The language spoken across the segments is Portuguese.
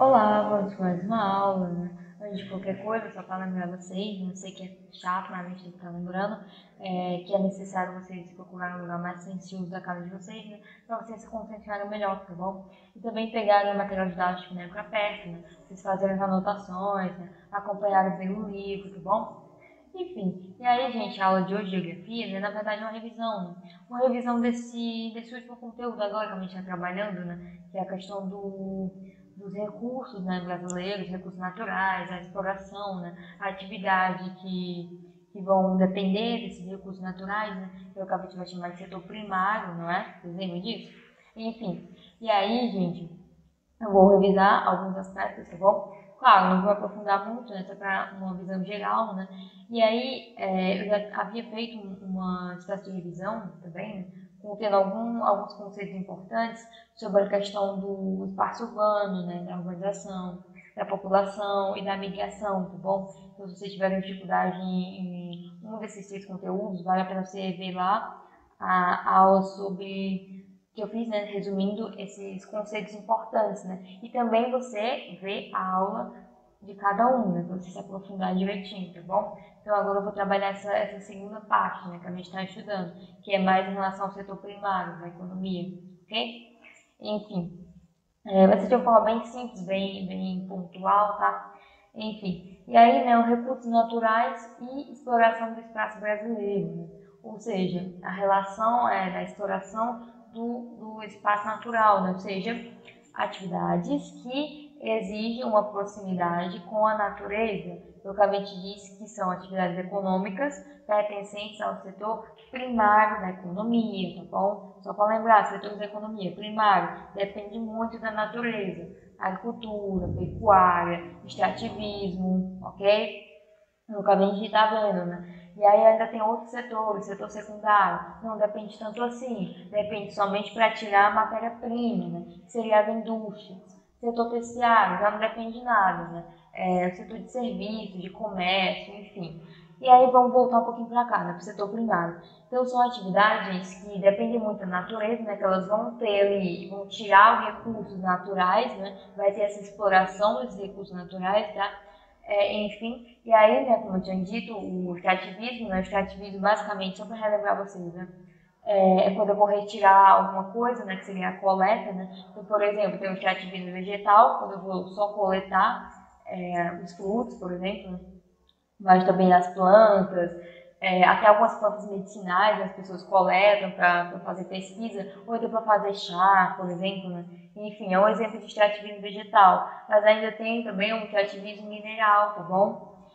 Olá, vamos para mais uma aula, né? Antes de qualquer coisa, só para lembrar vocês, não sei que é chato, mas a gente tem que estar lembrando, que é necessário vocês procurarem um lugar mais silencioso da casa de vocês, né? Para vocês se concentrarem melhor, tá bom? E também pegarem o material didático, né, para perto, né? Vocês fazerem as anotações, né? Acompanharem bem o livro, tá bom? Enfim, e aí, gente, a aula de hoje de geografia, né, na verdade é uma revisão, né? Uma revisão desse último conteúdo agora que a gente está trabalhando, né? Que é a questão dos recursos, né, brasileiros, recursos naturais, a exploração, né? A atividade que vão depender desses recursos naturais, né? Que é o que a gente vai chamar de setor primário, não é? Vocês lembram disso? Enfim, e aí, gente, eu vou revisar alguns aspectos, tá bom? Claro, não vou aprofundar muito, né? Só para uma visão geral, né? E aí, eu já havia feito uma espécie de revisão também, né? Contendo alguns conceitos importantes sobre a questão do espaço urbano, né? Da urbanização, da população e da migração, tá bom? Então, se vocês tiverem dificuldade em um desses três conteúdos, vale a pena você ver lá a aula sobre que eu fiz, né, resumindo esses conceitos importantes, né? E também você vê a aula de cada um, né, para você se aprofundar direitinho, tá bom? Então agora eu vou trabalhar essa segunda parte, né, que a gente está estudando, que é mais em relação ao setor primário da economia, ok? Enfim, vai ser de uma forma bem simples, bem pontual, tá? Enfim, e aí, né, os recursos naturais e exploração do espaço brasileiro, né? Ou seja, a relação da exploração do espaço natural, né? Ou seja, atividades que exigem uma proximidade com a natureza, localmente diz que são atividades econômicas pertencentes ao setor primário da economia, tá bom? Só para lembrar, setor da economia primário depende muito da natureza, agricultura, pecuária, extrativismo, ok? No caminho a gente está vendo, né? E aí ainda tem outros setores, setor secundário, não depende tanto assim, depende somente para tirar a matéria-prima, né? Que seria as indústrias. Setor terciário já não depende de nada, né? O setor de serviços, de comércio, enfim. E aí vamos voltar um pouquinho para cá, né? Para o setor primário. Então são atividades que dependem muito da natureza, né? Que elas vão ter ali, vão tirar os recursos naturais, né? Vai ter essa exploração desses recursos naturais, tá? Enfim, e aí, né, como eu tinha dito, o extrativismo, né, o extrativismo basicamente, só para relembrar vocês, né, quando eu vou retirar alguma coisa, né, que seria a coleta, né, então, por exemplo, tem o extrativismo vegetal, quando eu vou só coletar os frutos, por exemplo, né, mas também as plantas, até algumas plantas medicinais as pessoas coletam para fazer pesquisa, ou então para fazer chá, por exemplo, né? Enfim, é um exemplo de extrativismo vegetal, mas ainda tem também um extrativismo mineral, tá bom?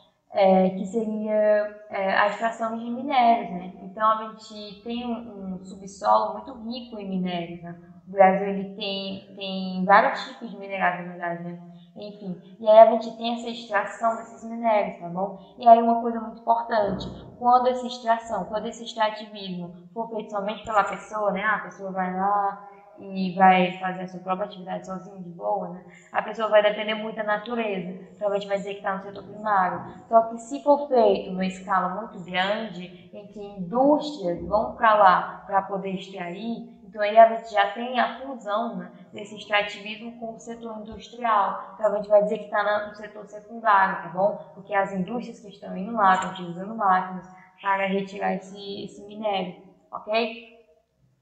Que seria a extração de minérios, né? Então a gente tem um subsolo muito rico em minérios, né? O Brasil ele tem vários tipos de minerais, na verdade, né? Enfim, e aí a gente tem essa extração desses minérios, tá bom? E aí uma coisa muito importante, quando essa extração, quando esse extrativismo for feito somente pela pessoa, né? A pessoa vai lá e vai fazer a sua própria atividade sozinha, de boa, né? A pessoa vai depender muito da natureza, provavelmente vai dizer que está no setor primário. Só que se for feito numa escala muito grande, em que indústrias vão para lá para poder extrair, então aí a gente já tem a fusão, né, desse extrativismo com o setor industrial. Então a gente vai dizer que está no setor secundário, tá bom? Porque as indústrias que estão indo lá, estão utilizando máquinas para retirar esse minério, ok?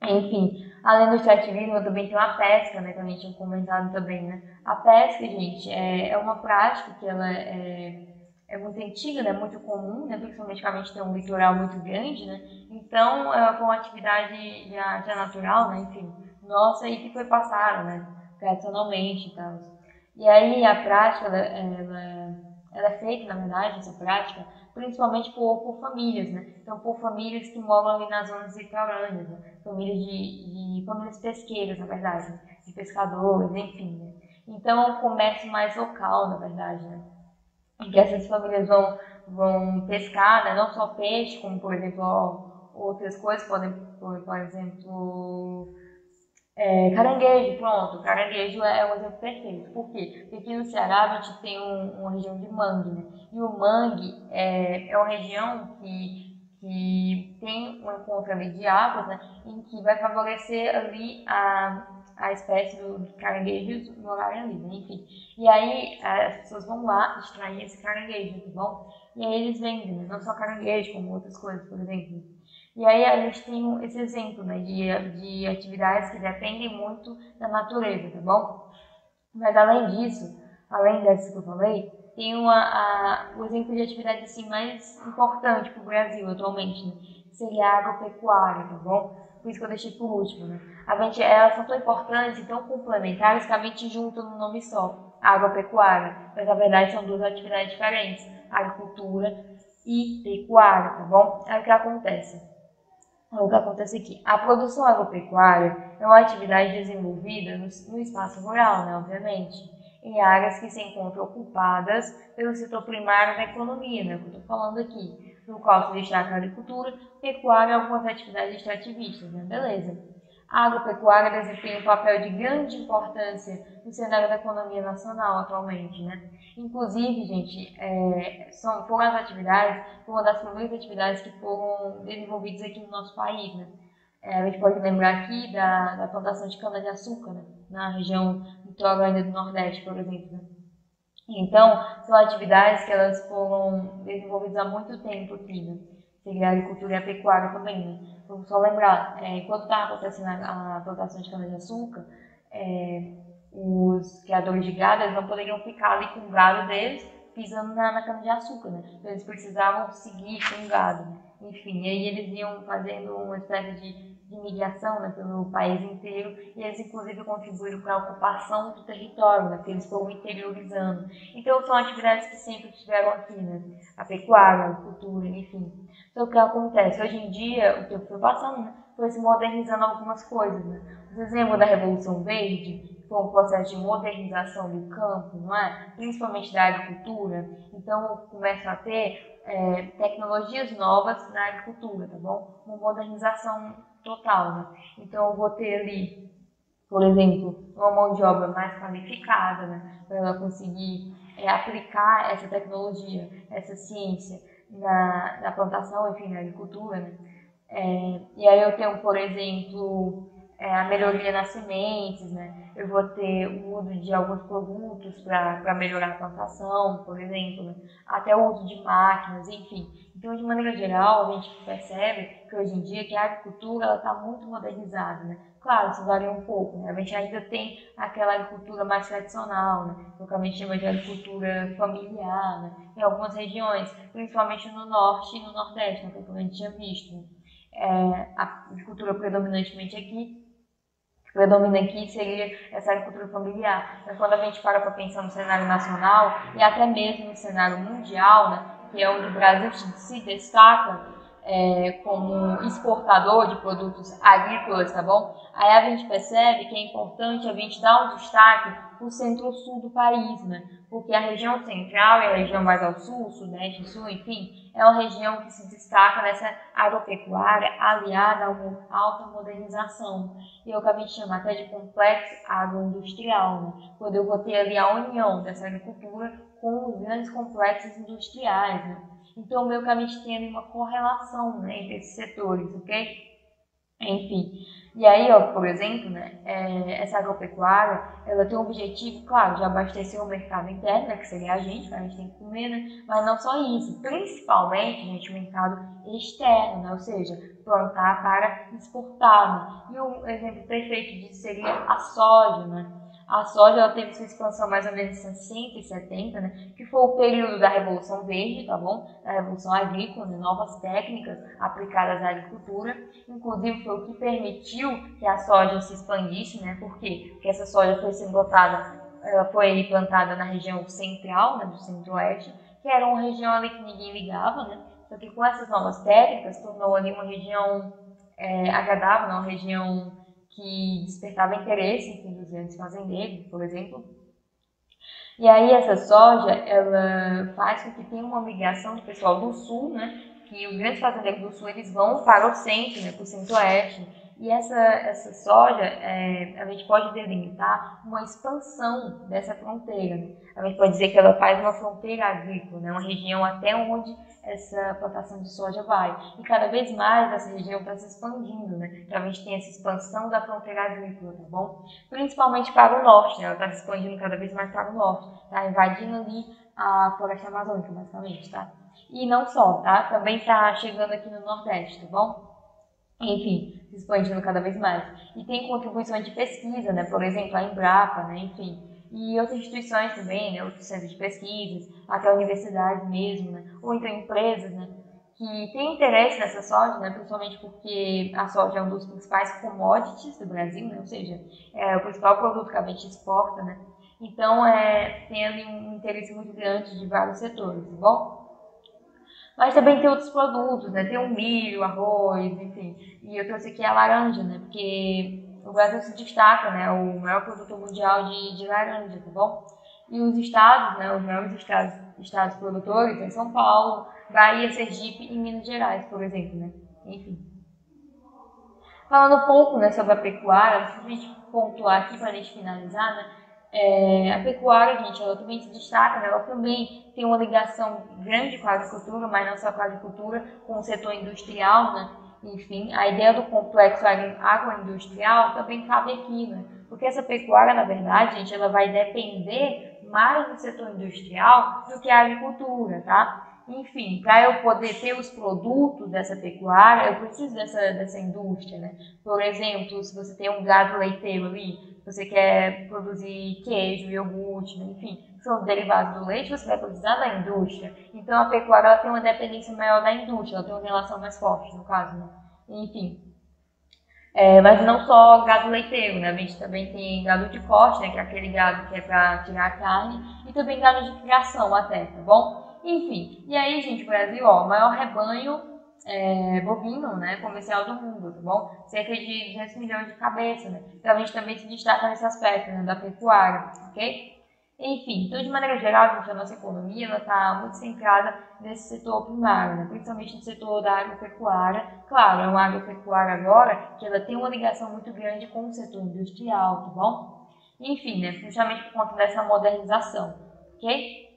Enfim, além do extrativismo, eu também tenho a pesca, né, que a gente tinha comentado também, né? A pesca, gente, é uma prática que ela é muito antiga, né, muito comum, né, principalmente quando a gente tem um litoral muito grande, né? Então, foi uma atividade já natural, né, enfim, nossa, e que foi passada, né, tradicionalmente e tal. E aí, a prática, ela é feita, na verdade, essa prática, principalmente por famílias, né? Então, por famílias que moram ali nas zonas litorâneas, né? Famílias pesqueiras, na verdade, né? De pescadores, enfim, né? Então, é um comércio mais local, na verdade, né? Em que essas famílias vão pescar, né? Não só peixe, como, por exemplo, outras coisas, por exemplo, caranguejo, pronto. Caranguejo é um exemplo perfeito. Por quê? Porque aqui no Ceará a gente tem uma região de mangue, né? E o mangue é uma região que tem um encontro ali de águas, né, em que vai favorecer ali a espécie dos caranguejos morarem ali, né, enfim. E aí as pessoas vão lá extrair esse caranguejo, tá bom? E aí eles vendem, né, não só caranguejo, como outras coisas, por exemplo. E aí a gente tem esse exemplo, né, de atividades que dependem muito da natureza, tá bom? Mas além disso, além dessas que eu falei, tem o exemplo de atividade assim, mais importante para o Brasil atualmente, né? Que seria a agropecuária, tá bom? Por isso que eu deixei por último, né? Elas são tão importantes e tão complementares que a gente junta no nome só, agropecuária. Mas na verdade são duas atividades diferentes, agricultura e pecuária, tá bom? É o que acontece. O que acontece aqui? A produção agropecuária é uma atividade desenvolvida no espaço rural, né, obviamente, em áreas que se encontram ocupadas pelo setor primário da economia, né, que eu estou falando aqui, no qual se destaca a agricultura, pecuária e algumas atividades extrativistas, né, beleza. A agropecuária desempenha um papel de grande importância no cenário da economia nacional atualmente, né? Inclusive, gente, foram as atividades, foi uma das primeiras atividades que foram desenvolvidas aqui no nosso país, né? A gente pode lembrar aqui da plantação de cana-de-açúcar, né? Na região litorânea do Nordeste, por exemplo, né? Então, são atividades que elas foram desenvolvidas há muito tempo aqui, né? Seria a agricultura e a pecuária também, né? Vamos só lembrar, enquanto estava acontecendo a plantação de cana-de-açúcar, os criadores de gado eles não poderiam ficar ali com o gado deles pisando na cana-de-açúcar, né? Então, eles precisavam seguir com o gado, né? Enfim, e aí eles iam fazendo uma espécie de migração, né, pelo país inteiro, e eles inclusive contribuíram para a ocupação do território, né, que eles foram interiorizando. Então são atividades que sempre estiveram aqui, né, a pecuária, a agricultura, enfim. Então o que acontece? Hoje em dia, o tempo foi passando, né, foi se modernizando algumas coisas, né. Vocês lembram da Revolução Verde? Foi um processo de modernização do campo, não é? Principalmente da agricultura. Então começam a ter tecnologias novas na agricultura, tá bom? Uma modernização total, né? Então eu vou ter ali, por exemplo, uma mão de obra mais qualificada, né? Para ela conseguir aplicar essa tecnologia, essa ciência na plantação, enfim, na agricultura, né? E aí eu tenho, por exemplo, a melhoria nas sementes, né? Eu vou ter o uso de alguns produtos para melhorar a plantação, por exemplo, né? Até o uso de máquinas, enfim. Então, de maneira geral, a gente percebe que hoje em dia que a agricultura está muito modernizada, né? Claro, isso varia um pouco, né? A gente ainda tem aquela agricultura mais tradicional, né? Que a gente chama de agricultura familiar, né? Em algumas regiões, principalmente no norte e no nordeste, né? Como a gente tinha visto, né? A agricultura predomina aqui seria essa agricultura familiar. Mas quando a gente para pensar no cenário nacional e até mesmo no cenário mundial, né, que é onde o Brasil se destaca como exportador de produtos agrícolas, tá bom? Aí a gente percebe que é importante a gente dar um destaque para o centro-sul do país, né? Porque a região central e a região mais ao sul, sudeste, sul, enfim, é uma região que se destaca nessa agropecuária aliada a uma alta modernização. E é o que a gente chama até de complexo agroindustrial, né? Quando eu vou ter ali a união dessa agricultura com os grandes complexos industriais, né? Então, meio que a gente tem ali uma correlação, né, entre esses setores, ok? Enfim, e aí, ó, por exemplo, né, essa agropecuária, ela tem o objetivo, claro, de abastecer o mercado interno, né, que seria a gente tem que comer, né, mas não só isso, principalmente, gente, o mercado externo, né, ou seja, plantar para exportar, né, e um exemplo perfeito disso seria a soja, né. A soja ela teve sua expansão mais ou menos em 60 e 70, né, que foi o período da Revolução Verde, tá bom? Da Revolução Agrícola, né, novas técnicas aplicadas à agricultura. Inclusive foi o que permitiu que a soja se expandisse, né? Por quê? Porque essa soja foi sendo ela foi plantada na região central, né, do centro-oeste, que era uma região ali que ninguém ligava, né? Só que com essas novas técnicas tornou ali uma região agradável, né? Uma região que despertava interesse, enfim, dos grandes fazendeiros, por exemplo. E aí essa soja, ela faz com que tenha uma migração do pessoal do sul, né? Que os grandes fazendeiros do sul, eles vão para o centro, né? Para o centro-oeste. E essa soja, a gente pode delimitar uma expansão dessa fronteira, né? A gente pode dizer que ela faz uma fronteira agrícola, né? Uma região até onde essa plantação de soja vai. E cada vez mais essa região está se expandindo, né? Então a gente tem essa expansão da fronteira agrícola, tá bom? Principalmente para o norte, né? Ela está se expandindo cada vez mais para o norte, tá? Invadindo ali a floresta amazônica, basicamente, tá? E não só, tá? Também está chegando aqui no Nordeste, tá bom? Enfim, se expandindo cada vez mais. E tem contribuições de pesquisa, né? Por exemplo, a Embrapa, né? Enfim, e outras instituições também, né? Outros centros de pesquisas, até a universidade mesmo, né? Ou então empresas, né? Que têm interesse nessa soja, né? Principalmente porque a soja é um dos principais commodities do Brasil, né? Ou seja, é o principal produto que a gente exporta, né? Então, tem ali um interesse muito grande de vários setores, tá bom? Mas também tem outros produtos, né? Tem o milho, arroz, enfim. E eu trouxe aqui a laranja, né? Porque o Brasil se destaca, né? O maior produtor mundial de laranja, tá bom? E os estados, né? Os maiores estados produtores são São Paulo, Bahia, Sergipe e Minas Gerais, por exemplo, né? Enfim. Falando um pouco, né, sobre a pecuária, se a gente pontuar aqui para a gente finalizar, né? A pecuária, gente, ela também se destaca, né? Ela também tem uma ligação grande com a agricultura, mas não só com a agricultura, com o setor industrial, né? Enfim, a ideia do complexo agroindustrial também cabe aqui, né? Porque essa pecuária, na verdade, gente, ela vai depender mais do setor industrial do que a agricultura, tá? Enfim, para eu poder ter os produtos dessa pecuária, eu preciso dessa indústria, né? Por exemplo, se você tem um gado leiteiro ali, você quer produzir queijo, iogurte, né? Enfim, são derivados do leite, você vai precisar da indústria. Então, a pecuária ela tem uma dependência maior da indústria, ela tem uma relação mais forte, no caso, né? Enfim, mas não só gado leiteiro, né? A gente também tem gado de corte, né? Que é aquele gado que é para tirar a carne, e também gado de criação até, tá bom? Enfim, e aí, gente, o Brasil, ó, o maior rebanho bovino, né, comercial do mundo, tá bom? Cerca de 200 milhões de cabeças, né? Então a gente também se destaca nesse aspecto, né, da pecuária, ok? Enfim, então de maneira geral, gente, a nossa economia está muito centrada nesse setor primário, né? Principalmente no setor da agropecuária. Claro, é uma agropecuária agora que ela tem uma ligação muito grande com o setor industrial, tá bom? Enfim, né, justamente por conta dessa modernização, ok?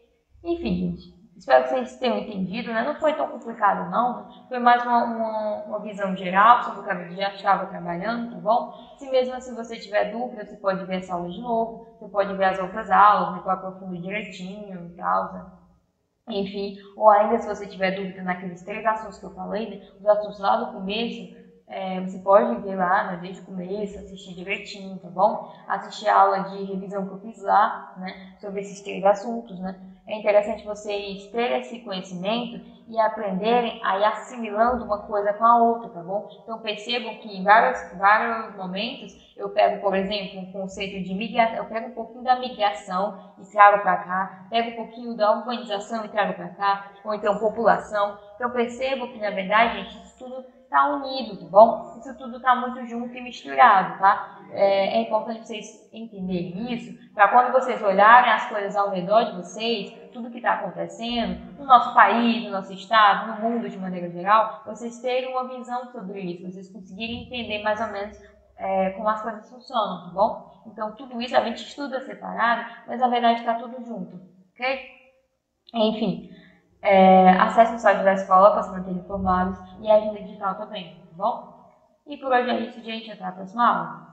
Enfim, gente, espero que vocês tenham entendido, né? Não foi tão complicado, não. Foi mais uma visão geral sobre o que a gente já estava trabalhando, tá bom? Se mesmo assim você tiver dúvida, você pode ver essa aula de novo, você pode ver as outras aulas, né, que eu aprofundo direitinho e tal, né? Enfim, ou ainda se você tiver dúvida naqueles 3 assuntos que eu falei, né, os assuntos lá do começo, você pode ver lá, né, desde o começo, assistir direitinho, tá bom? Assistir a aula de revisão que eu fiz lá, né, sobre esses 3 assuntos, né? É interessante vocês terem esse conhecimento e aprenderem a ir assimilando uma coisa com a outra, tá bom? Então percebam que em vários momentos eu pego, por exemplo, um conceito de migração, eu pego um pouquinho da migração e trago para cá, pego um pouquinho da urbanização e trago para cá, ou então população. Então percebo que, na verdade, gente, isso tudo está unido, tá bom? Isso tudo está muito junto e misturado, tá? É importante vocês entenderem isso, para quando vocês olharem as coisas ao redor de vocês, tudo que está acontecendo no nosso país, no nosso estado, no mundo de maneira geral, vocês terem uma visão sobre isso, vocês conseguirem entender mais ou menos como as coisas funcionam, tá bom? Então, tudo isso a gente estuda separado, mas na verdade está tudo junto, ok? Enfim, acesse o site da escola para se manter informados e a agenda digital também, tá bom? E por hoje é isso, gente. Até a próxima aula.